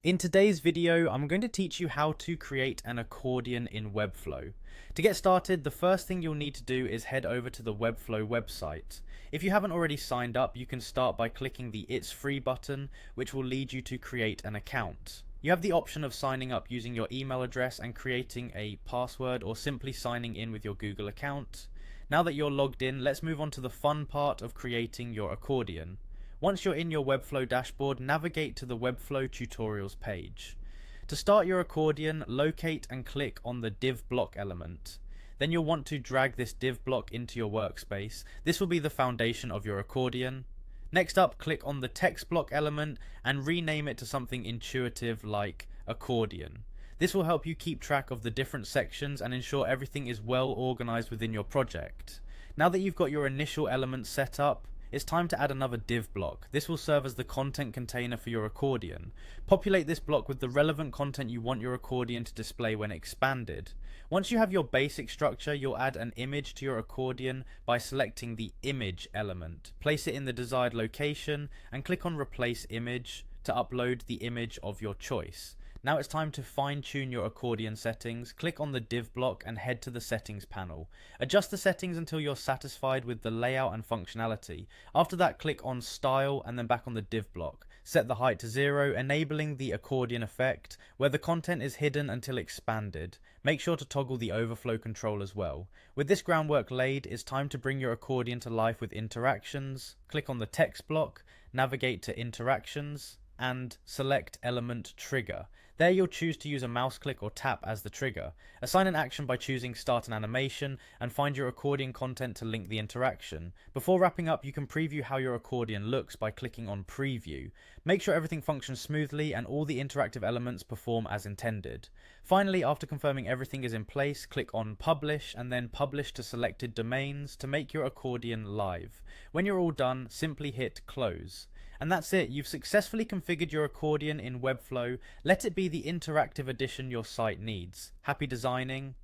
In today's video, I'm going to teach you how to create an accordion in Webflow. To get started, the first thing you'll need to do is head over to the Webflow website. If you haven't already signed up, you can start by clicking the It's Free button, which will lead you to create an account. You have the option of signing up using your email address and creating a password, or simply signing in with your Google account. Now that you're logged in, let's move on to the fun part of creating your accordion. Once you're in your Webflow dashboard, navigate to the Webflow tutorials page. To start your accordion, locate and click on the div block element. Then you'll want to drag this div block into your workspace. This will be the foundation of your accordion. Next up, click on the text block element and rename it to something intuitive like accordion. This will help you keep track of the different sections and ensure everything is well organized within your project. Now that you've got your initial elements set up, it's time to add another div block. This will serve as the content container for your accordion. Populate this block with the relevant content you want your accordion to display when expanded. Once you have your basic structure, you'll add an image to your accordion by selecting the image element. Place it in the desired location and click on replace image to upload the image of your choice. Now it's time to fine-tune your accordion settings. Click on the div block and head to the settings panel. Adjust the settings until you're satisfied with the layout and functionality. After that, click on style and then back on the div block. Set the height to 0, enabling the accordion effect, where the content is hidden until expanded. Make sure to toggle the overflow control as well. With this groundwork laid, it's time to bring your accordion to life with interactions. Click on the text block, navigate to interactions, and select element trigger. There you'll choose to use a mouse click or tap as the trigger. Assign an action by choosing start an animation and find your accordion content to link the interaction. Before wrapping up, you can preview how your accordion looks by clicking on preview. Make sure everything functions smoothly and all the interactive elements perform as intended. Finally, after confirming everything is in place, click on publish and then publish to selected domains to make your accordion live. When you're all done, simply hit close. And that's it, you've successfully configured your accordion in Webflow. Let it be the interactive addition your site needs. Happy designing!